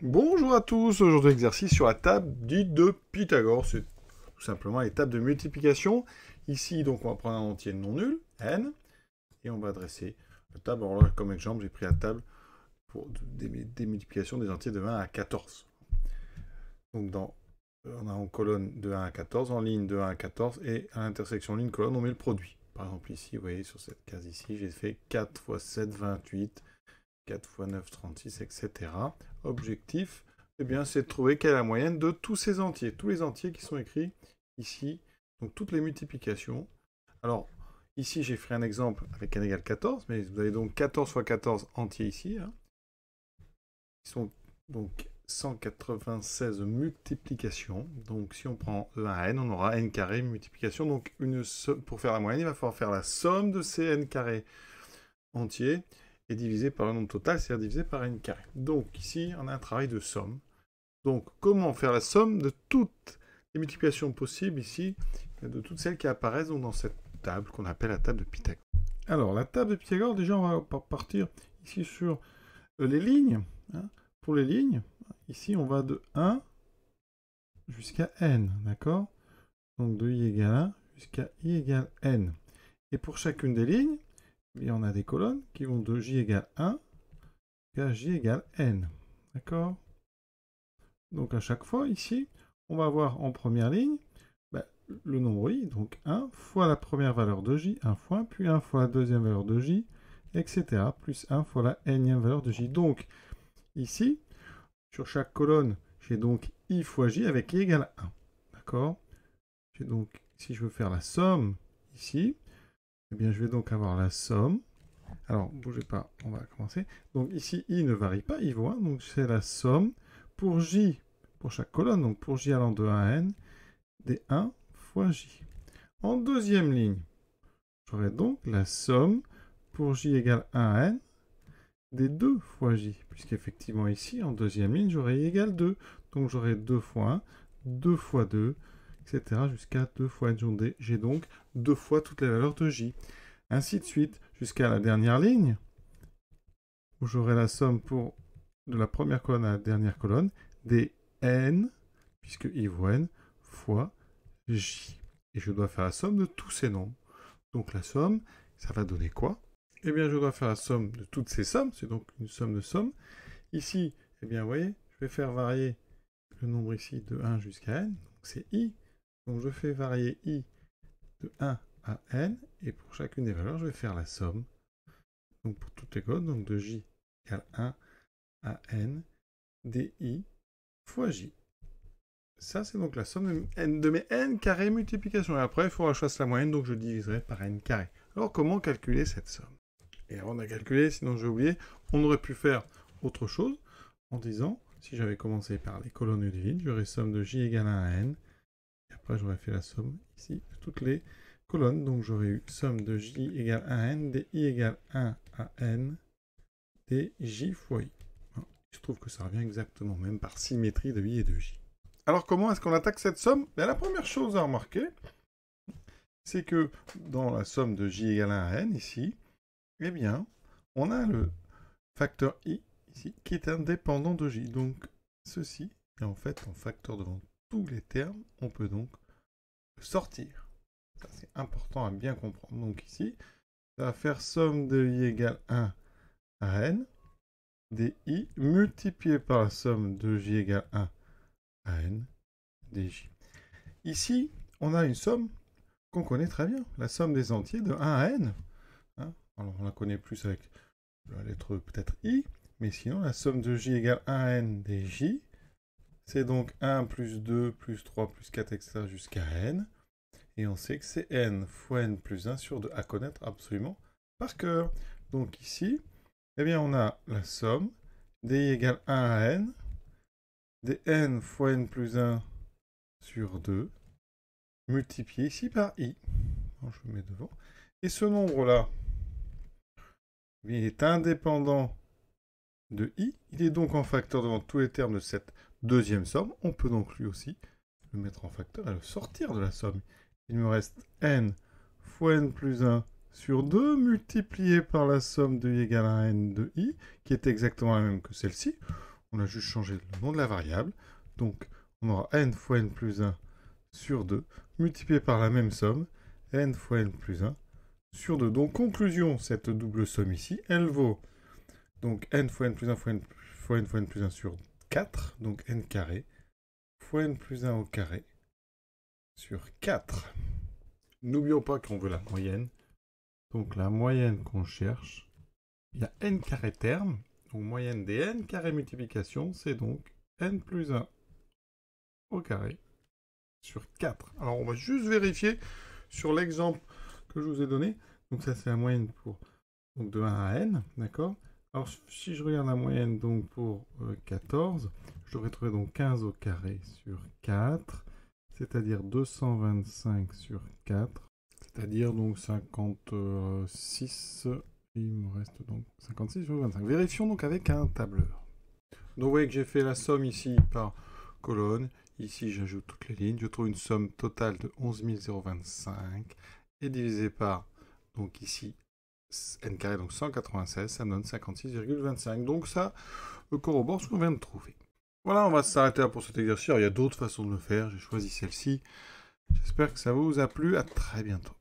Bonjour à tous, aujourd'hui exercice sur la table dite de Pythagore, c'est tout simplement les tables de multiplication. Ici donc on va prendre un entier non nul, n, et on va dresser la table. Alors là comme exemple j'ai pris la table pour des multiplications des entiers de 1 à 14. Donc on a en colonne de 1 à 14, en ligne de 1 à 14, et à l'intersection ligne-colonne on met le produit. Par exemple ici, vous voyez sur cette case ici, j'ai fait 4 x 7, 28, 4 x 9, 36, etc. Objectif, eh bien, c'est de trouver quelle est la moyenne de tous ces entiers. Tous les entiers qui sont écrits ici, donc toutes les multiplications. Alors, ici, j'ai fait un exemple avec n égale 14, mais vous avez donc 14 x 14 entiers ici. Hein. Ils sont donc 196 multiplications. Donc, si on prend E à n, on aura n carré multiplication. Donc, pour faire la moyenne, il va falloir faire la somme de ces n carrés entiers est divisé par le nombre total, c'est-à-dire divisé par n carré. Donc ici, on a un travail de somme. Donc comment faire la somme de toutes les multiplications possibles ici, de toutes celles qui apparaissent dans cette table qu'on appelle la table de Pythagore. Alors la table de Pythagore, déjà on va partir ici sur les lignes. Hein. Pour les lignes, ici on va de 1 jusqu'à n, d'accord? Donc de i égale 1 jusqu'à i égale n. Et pour chacune des lignes, et on a des colonnes qui vont de j égale 1 jusqu'à j égale n. D'accord? Donc à chaque fois, ici, on va avoir en première ligne le nombre i, donc 1 fois la première valeur de j, 1 fois, puis 1 fois la deuxième valeur de j, etc. Plus 1 fois la nème valeur de j. Donc ici, sur chaque colonne, j'ai donc i fois j avec i égale 1. D'accord? J'ai donc, si je veux faire la somme ici, eh bien je vais donc avoir la somme. Alors, bougez pas, on va commencer. Donc ici, i ne varie pas, i vaut 1, donc c'est la somme pour j, pour chaque colonne, donc pour j allant de 1 à n, des 1 fois j. En deuxième ligne, j'aurai donc la somme pour j égale 1 à n, des 2 fois j, puisqu'effectivement ici, en deuxième ligne, j'aurai i égale 2. Donc j'aurai 2 fois 1, 2 fois 2, etc. jusqu'à 2 fois n. J'ai donc 2 fois toutes les valeurs de j. Ainsi de suite, jusqu'à la dernière ligne, où j'aurai la somme de la première colonne à la dernière colonne, des n, puisque i vaut n, fois j. Et je dois faire la somme de tous ces nombres. Donc la somme, ça va donner quoi? Eh bien, je dois faire la somme de toutes ces sommes, c'est donc une somme de sommes. Ici, eh bien, vous voyez, je vais faire varier le nombre ici de 1 jusqu'à n, donc c'est i. Donc je fais varier i de 1 à n, et pour chacune des valeurs, je vais faire la somme. Donc pour toutes les colonnes, donc de j égale 1 à n di fois j. Ça, c'est donc la somme de mes n carré multiplication. Et après, il faudra que je fasse la moyenne, donc je diviserai par n carré. Alors, comment calculer cette somme? Et avant de la calculer, sinon j'ai oublié, on aurait pu faire autre chose en disant, si j'avais commencé par les colonnes et les lignes, j'aurais somme de j égale 1 à n. Et après, j'aurais fait la somme ici de toutes les colonnes. Donc, j'aurais eu somme de j égale 1 à n, di égale 1 à n, dj fois i. Je trouve que ça revient exactement, même par symétrie de i et de j. Alors comment est-ce qu'on attaque cette somme? La première chose à remarquer, c'est que dans la somme de j égale 1 à n ici, eh bien, on a le facteur i ici qui est indépendant de j. Donc ceci est en fait un facteur devant tous les termes. On peut donc le sortir. Ça c'est important à bien comprendre. Donc ici, ça va faire somme de i égale 1 à n di multiplié par la somme de j égale 1 à n dj. Ici, on a une somme qu'on connaît très bien, la somme des entiers de 1 à n. Hein, alors, on la connaît plus avec la lettre peut-être i, mais sinon, la somme de j égale 1 à n dj, c'est donc 1 plus 2 plus 3 plus 4, etc. jusqu'à n. Et on sait que c'est n fois n plus 1 sur 2 à connaître absolument par cœur. Donc ici, eh bien, on a la somme di égale 1 à n, dn fois n plus 1 sur 2, multiplié ici par i. Alors, je le mets devant. Et ce nombre-là, il est indépendant de i. Il est donc en facteur devant tous les termes de cette deuxième somme. On peut donc lui aussi le mettre en facteur et le sortir de la somme. Il me reste n fois n plus 1 sur 2 multiplié par la somme de i égale à n de i, qui est exactement la même que celle-ci. On a juste changé le nom de la variable. Donc, on aura n fois n plus 1 sur 2, multiplié par la même somme, n fois n plus 1 sur 2. Donc, conclusion, cette double somme ici, elle vaut donc n fois n plus 1 fois n fois n plus 1 sur 4, donc n carré, fois n plus 1 au carré sur 4. N'oublions pas qu'on veut la moyenne. Donc, la moyenne qu'on cherche, il y a n carré terme. Donc, moyenne des n carré multiplication, c'est donc n plus 1 au carré sur 4. Alors, on va juste vérifier sur l'exemple que je vous ai donné. Donc, ça, c'est la moyenne pour, donc, de 1 à n, d'accord? Alors, si je regarde la moyenne donc, pour 14, je devrais trouver donc 15 au carré sur 4, c'est-à-dire 225 sur 4, c'est-à-dire donc 56, il me reste donc 56 sur 25. Vérifions donc avec un tableur. Donc vous voyez que j'ai fait la somme ici par colonne. Ici, j'ajoute toutes les lignes. Je trouve une somme totale de 11 025 et divisé par, donc ici, n carré, donc 196, ça donne 56,25. Donc ça corrobore ce qu'on vient de trouver. Voilà, on va s'arrêter là pour cet exercice. Alors, il y a d'autres façons de le faire. J'ai choisi celle-ci. J'espère que ça vous a plu. À très bientôt.